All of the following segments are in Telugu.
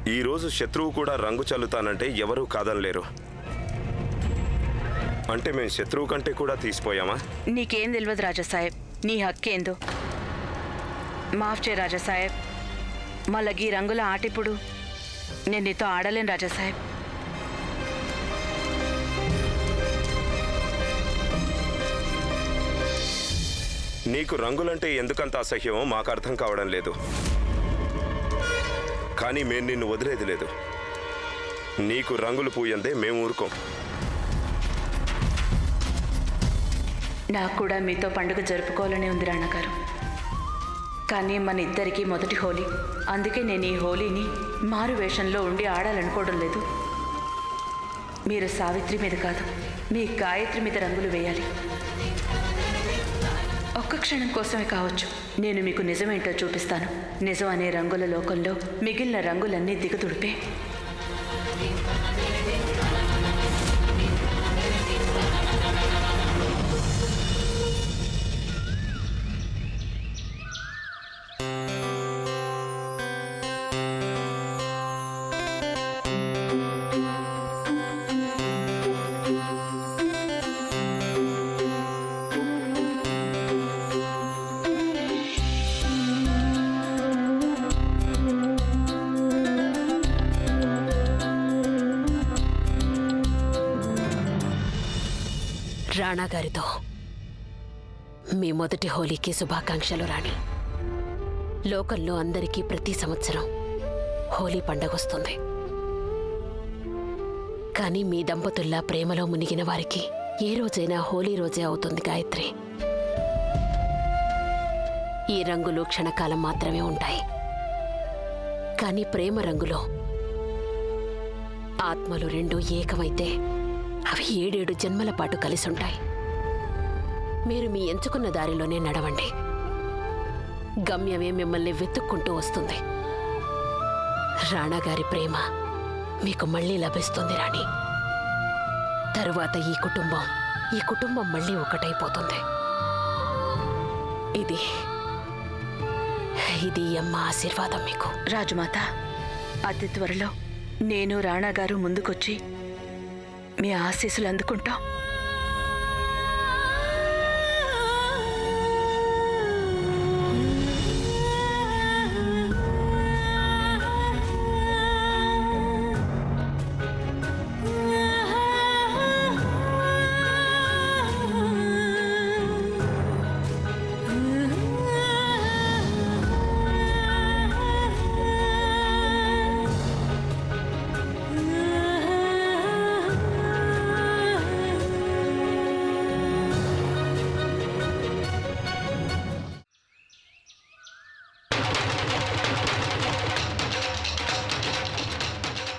ఈరోజు శత్రువు కూడా రంగు చల్లుతానంటే ఎవరూ కాదనలేరు. అంటే మేము శత్రువు కంటే కూడా తీసిపోయామా? నీకేం తెలియదు రాజాసాహెబ్, నీ హక్కేందో. మాఫ్ చే రాజాసాహెబ్, మళ్ళీ ఈ రంగుల ఆటిప్పుడు నేను నీతో ఆడలేను రాజాసాహెబ్. నీకు రంగులంటే ఎందుకంత అసహ్యమో మాకు అర్థం కావడం లేదు. కానీ మేము నిన్ను వదిలేది లేదు. నీకు రంగులు పూయందే మేము ఊరుకోం. నాకు కూడా మీతో పండుగ జరుపుకోవాలని ఉంది రాణగారు. కానీ మన ఇద్దరికీ మొదటి హోలీ. అందుకే నేను ఈ హోలీని మారు వేషంలో ఉండి ఆడాలనుకోవడం లేదు. మీరు సావిత్రి మీద కాదు, మీ గాయత్రి మీద రంగులు వేయాలి. ఒక్క క్షణం కోసమే కావచ్చు, నేను మీకు నిజమేంటో చూపిస్తాను. నిజం అనే రంగుల లోకంలో మిగిలిన రంగులన్నీ దిగదుడిపే. రాణా గారితో మీ మొదటి హోలీకి శుభాకాంక్షలు రాణి. లోకల్లో అందరికీ ప్రతి సంవత్సరం హోలీ పండగొస్తుంది. కానీ మీ దంపతుల్లా ప్రేమలో మునిగిన వారికి ఏ రోజైనా హోలీ రోజే అవుతుంది గాయత్రి. ఈ రంగులు క్షణకాలం మాత్రమే ఉంటాయి. కానీ ప్రేమ రంగులో ఆత్మలు రెండూ ఏకమైతే అవి 7 జన్మల పాటు కలిసి ఉంటాయి. మీరు మీ ఎంచుకున్న దారిలోనే నడవండి. గమ్యమే మిమ్మల్ని వెతుక్కుంటూ వస్తుంది. రాణాగారి ప్రేమ మీకు మళ్ళీ లభిస్తుంది రాణి. తరువాత ఈ కుటుంబం మళ్ళీ ఒకటైపోతుంది. ఇది అమ్మ ఆశీర్వాదం మీకు. రాజమాత, అతి త్వరలో నేను రాణాగారు ముందుకొచ్చి మీ ఆశీస్సులు అందుకుంటాం.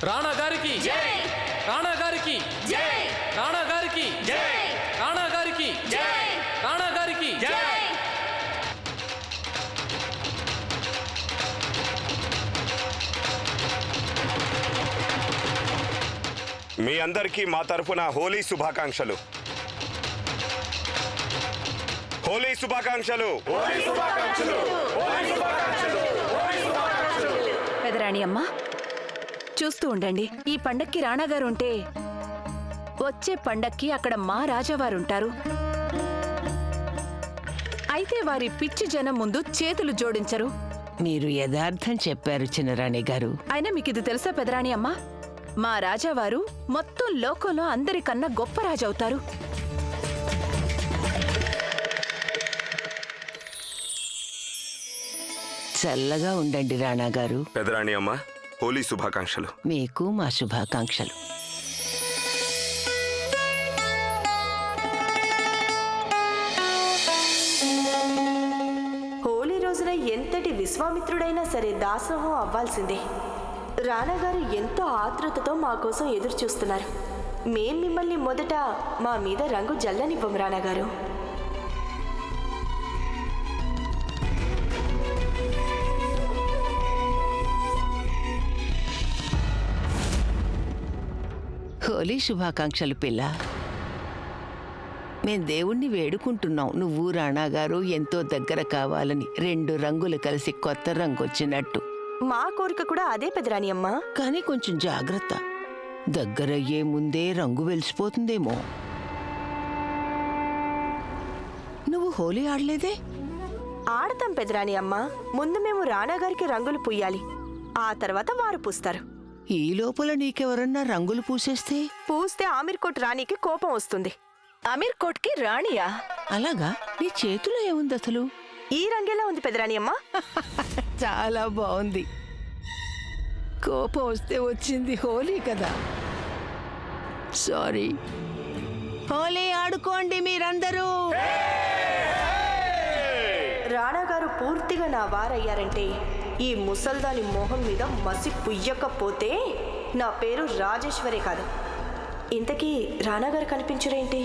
రాణా గారికి జై, రాణా గారికి జై, రాణా గారికి జై, రాణా గారికి జై, రాణా గారికి జై. మీ అందరికీ మా తరఫున హోలీ శుభాకాంక్షలు. హోలీ శుభాకాంక్షలు. పెదరాణి అమ్మ, చూస్తూ ఉండండి. ఈ పండక్కి రాణాగారు ఉంటే వచ్చే పండక్కి అక్కడ మా రాజావారుంటారు. అయితే వారి పిచ్చి జనం ముందు చేతులు జోడించరు. మీరు యథార్థం చెప్పారు చిన్నరాణి గారు. అయినా మీకు ఇది తెలుసా పెదరాణి అమ్మ? మా రాజావారు మొత్తం లోకంలో అందరికన్నా గొప్ప రాజవుతారు. చల్లగా ఉండండి రాణా గారు. పెదరాణి అమ్మ, హోలీ శుభాకాంక్షలు. మీకు మా శుభాకాంక్షలు. హోలీ రోజున ఎంతటి విశ్వామిత్రుడైనా సరే దాసోహం అవ్వాల్సిందే. రాణాగారు ఎంతో ఆతృతతో మా కోసం ఎదురు చూస్తున్నారు. మేం మిమ్మల్ని మొదట మా మీద రంగు జల్లనివ్వం రాణాగారు. హోలీ శుభాకాంక్షలు పిల్ల. మేం దేవుణ్ణి వేడుకుంటున్నాం, నువ్వు రాణా గారు ఎంతో దగ్గర కావాలని. 2 రంగులు కలిసి కొత్త రంగు వచ్చినట్టు. మా కోరిక కూడా అదే పెదరాని అమ్మా. కానీ కొంచెం జాగ్రత్త. దగ్గరయ్యే ముందే రంగు వెలిసిపోతుందేమో. నువ్వు హోలీ ఆడలేదే? ఆడతాం పెదరాని అమ్మా. ముందు మేము రానాగారికి రంగులు పూయాలి, ఆ తర్వాత వారు పూస్తారు. ఈ లోపల నీకెవరన్నా రంగులు పూసేస్తే? పూస్తే ఆమీర్ కోట్ రాణికి కోపం వస్తుంది. అమీర్ కోట్కి రాణియా? అలాగా? నీ చేతిలో ఏముంది అసలు? ఈ రంగేలా ఉంది పెదరాని అమ్మా. చాలా బాగుంది. కోపం వస్తే వచ్చింది హోలీ కదా. సారీ. హోలీ ఆడుకోండి మీరందరూ. రాణాగారు పూర్తిగా నా వారయ్యారంటే ఈ ముసల్దాని మొహం మీద మసి పుయ్యకపోతే నా పేరు రాజేశ్వరే కాదు. ఇంతకీ రాణాగారు కనిపించరేంటి?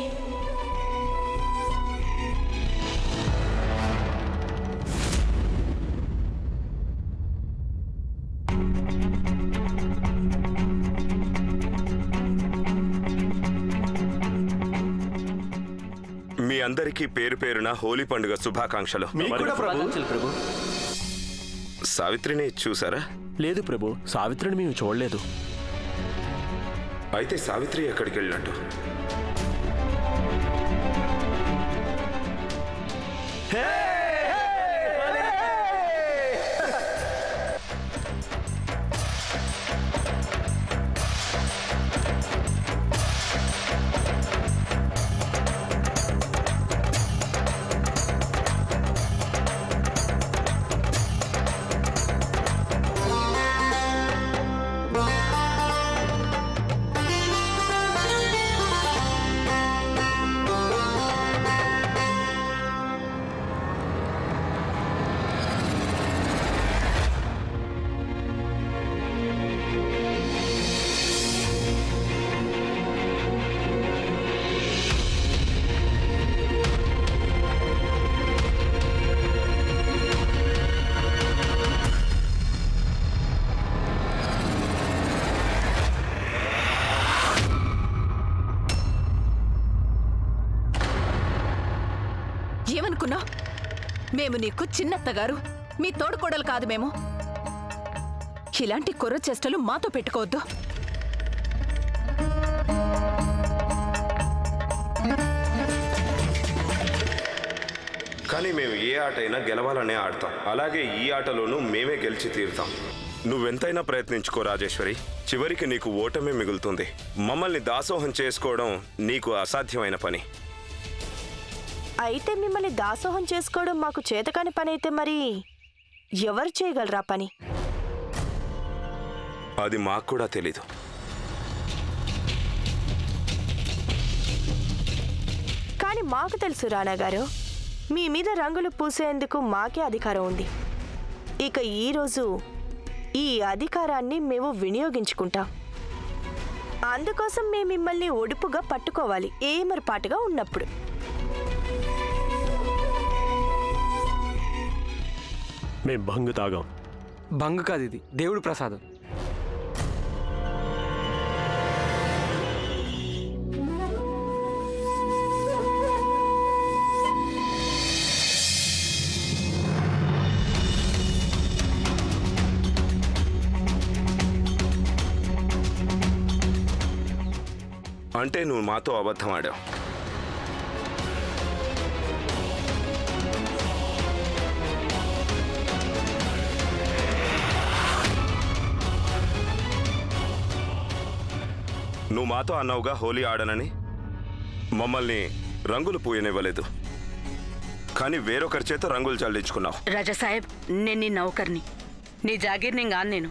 మీ అందరికీ పేరు పేరున హోలీ పండుగ శుభాకాంక్షలు. శుభాకాంక్షలు ప్రభు. సావిత్రిని చూసారా? లేదు ప్రభు, సావిత్రిని మేము చూడలేదు. అయితే సావిత్రి ఎక్కడికి వెళ్ళినట్టు? ఏమనుకున్నా? మేము నీకు చిన్నత్తగారు, మీ తోడుకోడలు కాదు మేము. ఇలాంటి కుర్ర చేష్టలు మాతో పెట్టుకోవద్దు. కానీ మేము ఏ ఆట అయినా గెలవాలనే ఆడతాం. అలాగే ఈ ఆటలోనూ మేమే గెలిచి తీరుతాం. నువ్వెంతైనా ప్రయత్నించుకో రాజేశ్వరి, చివరికి నీకు ఓటమే మిగులుతుంది. మమ్మల్ని దాసోహం చేసుకోవడం నీకు అసాధ్యమైన పని. అయితే మిమ్మల్ని దాసోహం చేసుకోవడం మాకు చేతకాని పని అయితే మరి ఎవరు చేయగలరా పని? అది మాకు కూడా తెలీదు. కానీ మాకు తెలుసు రానాగారు, మీ మీద రంగులు పూసేందుకు మాకే అధికారం ఉంది. ఇక ఈరోజు ఈ అధికారాన్ని మేము వినియోగించుకుంటాం. అందుకోసం మేము మిమ్మల్ని ఒడుపుగా పట్టుకోవాలి ఏమరపాటుగా ఉన్నప్పుడు. మేం భంగు తాగాం. భంగు కాదు, ఇది దేవుడు ప్రసాదం. అంటే నువ్వు మాతో అబద్ధం ఆడావు. నువ్వు మాతో అన్నావుగా హోలీ ఆడనని. మమ్మల్ని రంగులు పూయనివ్వలేదు, కానీ వేరొకరి చేత రంగులు చల్లించుకున్నావు. రాజా సాహెబ్, నేను నీ నౌకర్ని, నీ జాగీర్ నేను కాను. నేను